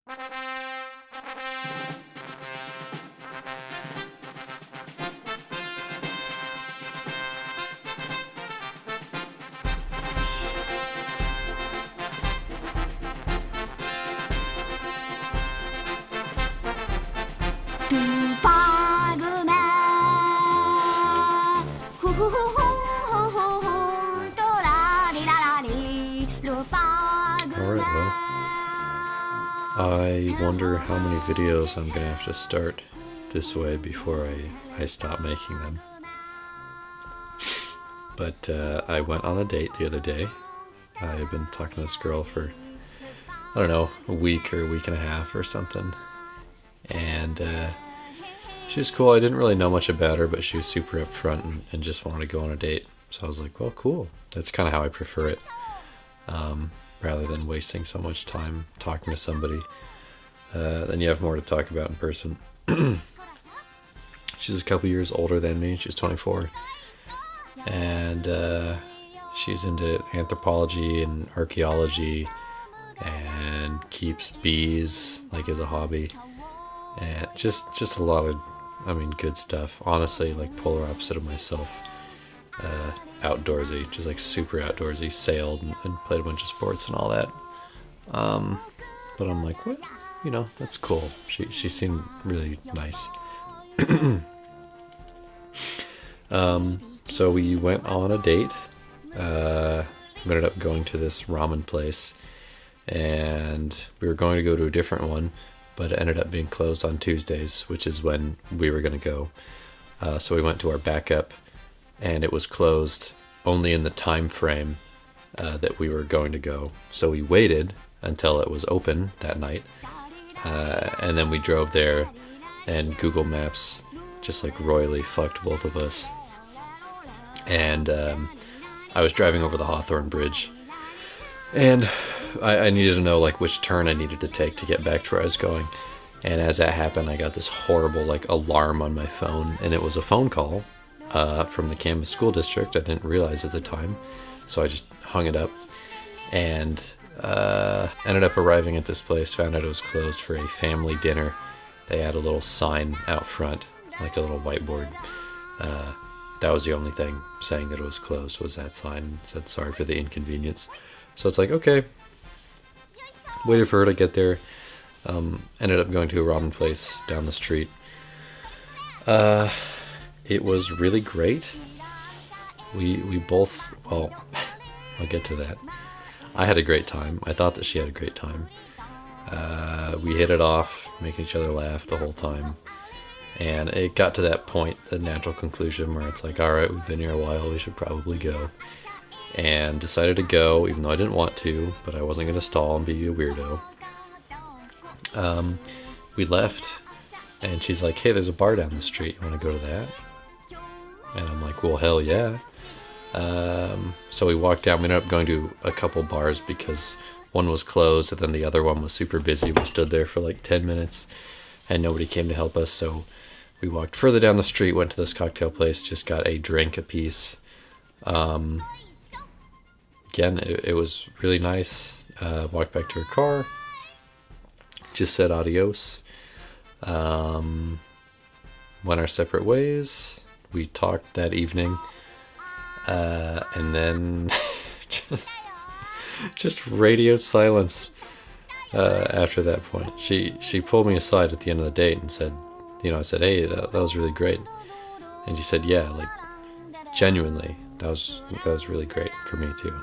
I wonder how many videos I'm gonna have to start this way before I stop making them. But I went on a date the other day. I've been talking to this girl for, I don't know, a week or a week and a half or something. And she was cool. I didn't really know much about her, but she was super upfront and just wanted to go on a date. So I was like, well, cool. That's kind of how I prefer it. Rather than wasting so much time talking to somebody. Then you have more to talk about in person. She's a couple years older than me. She's 24. And she's into anthropology and archaeology and keeps bees like as a hobby. And just a lot of, good stuff. Honestly, like polar opposite of myself. Outdoorsy, just like super outdoorsy, sailed and played a bunch of sports and all that. But I'm like, what? That's cool. She seemed really nice. So we went on a date. We ended up going to this ramen place, and we were going to go to a different one, but it ended up being closed on Tuesdays, which is when we were going to go. So we went to our backup, and it was closed only in the time frame that we were going to go. So we waited until it was open that night, and then we drove there, and Google Maps just like royally fucked both of us. And I was driving over the Hawthorne Bridge, and I needed to know like which turn I needed to take to get back to where I was going. And as that happened, I got this horrible like alarm on my phone, and it was a phone call from the Camas School District. I didn't realize at the time, so I just hung it up and ended up arriving at this place. Found out it was closed for a family dinner. They had a little sign out front, like a little whiteboard. That was the only thing saying that it was closed, was that sign. It said sorry for the inconvenience. So it's like, okay. Waited for her to get there. Ended up going to a ramen place down the street. It was really great. We both, well, I'll get to that. I had a great time. I thought that she had a great time. We hit it off, making each other laugh the whole time. And it got to that point, the natural conclusion, where it's like, all right, we've been here a while, we should probably go. And decided to go, even though I didn't want to, but I wasn't going to stall and be a weirdo. We left, and she's like, hey, there's a bar down the street. You want to go to that? And I'm like, well, hell yeah. So we walked down. We ended up going to a couple bars because one was closed, and then the other one was super busy. We stood there for like 10 minutes, and nobody came to help us. So we walked further down the street, went to this cocktail place, just got a drink apiece. Again, it was really nice. Walked back to her car. Just said adios. Went our separate ways. We talked that evening. And then just radio silence after that point. She pulled me aside at the end of the date and said, I said, hey, that was really great. And she said, yeah, like, genuinely, that was really great for me too.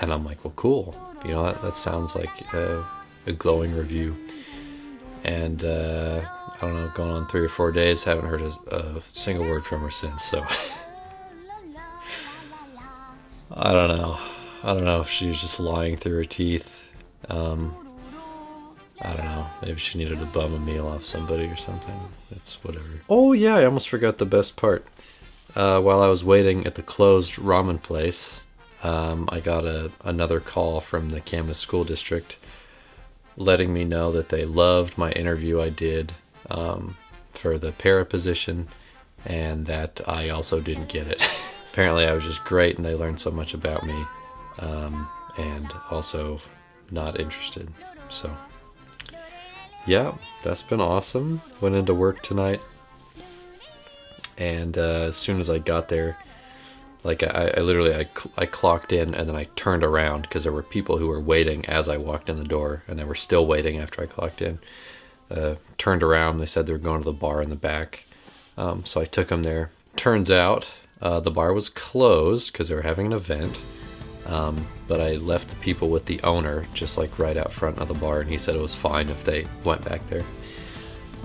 And I'm like, well, cool. That sounds like a glowing review. And I don't know, going on 3 or 4 days, haven't heard a single word from her since. So I don't know if she was just lying through her teeth. I don't know. Maybe she needed to bum a meal off somebody or something. It's whatever. Oh yeah, I almost forgot the best part. While I was waiting at the closed ramen place, I got another call from the Camas School District letting me know that they loved my interview I did for the para position, and that I also didn't get it. Apparently I was just great, and they learned so much about me, and also not interested. So Yeah, that's been awesome. Went into work tonight, and as soon as I got there, like I literally I clocked in and then I turned around because there were people who were waiting as I walked in the door, and they were still waiting after I clocked in. Turned around, they said they were going to the bar in the back, so I took them there. Turns out the bar was closed because they were having an event. But I left the people with the owner just like right out front of the bar, and he said it was fine if they went back there.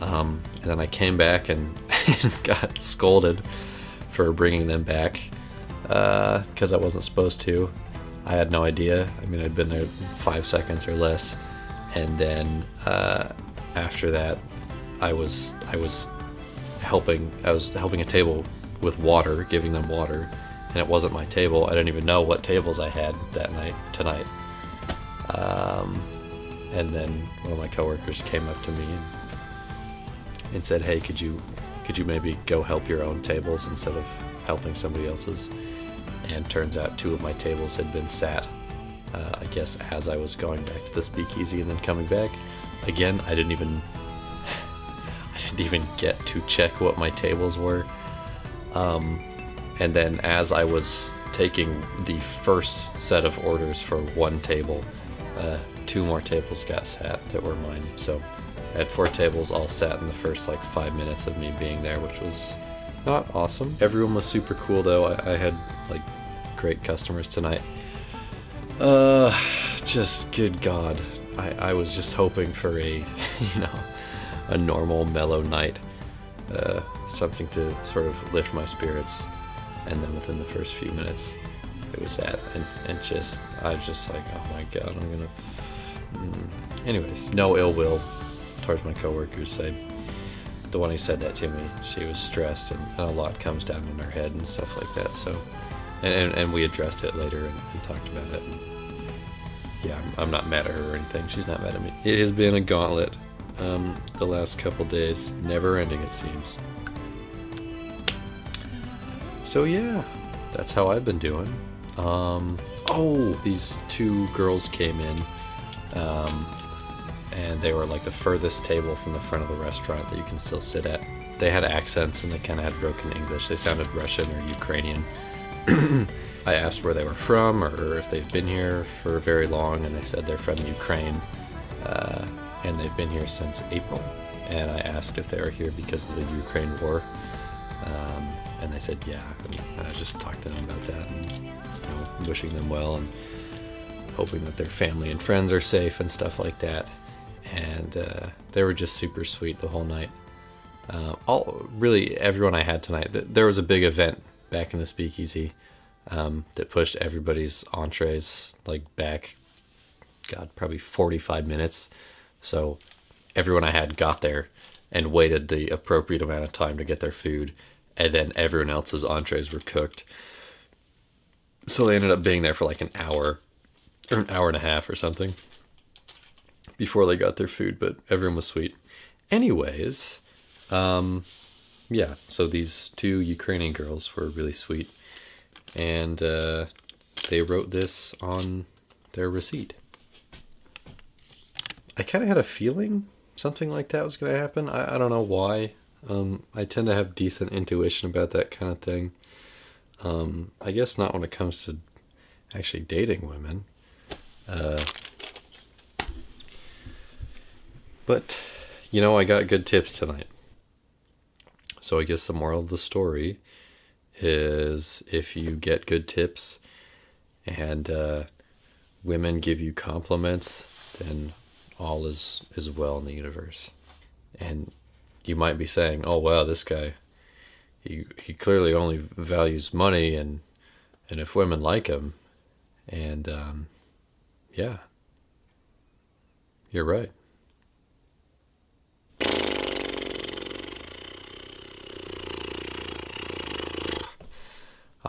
And then I came back and, and got scolded for bringing them back because I wasn't supposed to. I had no idea. I mean, I'd been there 5 seconds or less, and then after that, I was helping a table with water, giving them water. And it wasn't my table. I didn't even know what tables I had tonight. And then one of my coworkers came up to me and said, "Hey, could you maybe go help your own tables instead of helping somebody else's?" And turns out 2 of my tables had been sat, I guess, as I was going back to the speakeasy and then coming back. Again, I didn't even get to check what my tables were. And then as I was taking the first set of orders for one table, 2 more tables got sat that were mine. So I had 4 tables all sat in the first like 5 minutes of me being there, which was not awesome. Everyone was super cool though. I had like great customers tonight. Just good God. I was just hoping for a, a normal mellow night. Something to sort of lift my spirits. And then within the first few minutes, it was that, and I was just like, oh my God, I'm gonna. Anyways, no ill will towards my coworkers. The one who said that to me, she was stressed, and a lot comes down in her head and stuff like that. So, and we addressed it later and talked about it. And yeah, I'm not mad at her or anything. She's not mad at me. It has been a gauntlet, the last couple days, never ending it seems. So yeah, that's how I've been doing. These 2 girls came in, and they were like the furthest table from the front of the restaurant that you can still sit at. They had accents and they kind of had broken English. They sounded Russian or Ukrainian. I asked where they were from or if they've been here for very long, and they said they're from Ukraine, and they've been here since April. And I asked if they were here because of the Ukraine war. And they said, yeah. And I just talked to them about that and wishing them well and hoping that their family and friends are safe and stuff like that. And they were just super sweet the whole night. Really, everyone I had tonight. There was a big event back in the speakeasy that pushed everybody's entrees like back, God, probably 45 minutes. So everyone I had got there and waited the appropriate amount of time to get their food. And then everyone else's entrees were cooked. So they ended up being there for like an hour or an hour and a half or something before they got their food, but everyone was sweet. Anyways, yeah, so these 2 Ukrainian girls were really sweet, and they wrote this on their receipt. I kind of had a feeling something like that was going to happen. I don't know why. I tend to have decent intuition about that kind of thing. I guess not when it comes to actually dating women. But, I got good tips tonight. So I guess the moral of the story is if you get good tips and women give you compliments, then all is well in the universe. And you might be saying, oh, wow, this guy, he clearly only values money and if women like him. And, yeah, you're right.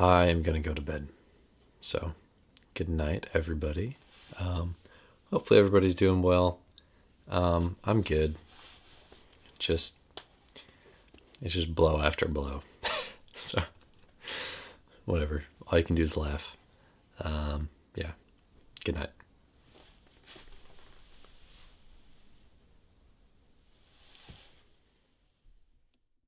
I am going to go to bed. So, good night, everybody. Hopefully everybody's doing well. I'm good. It's just blow after blow. So, whatever. All you can do is laugh. Yeah. Good night.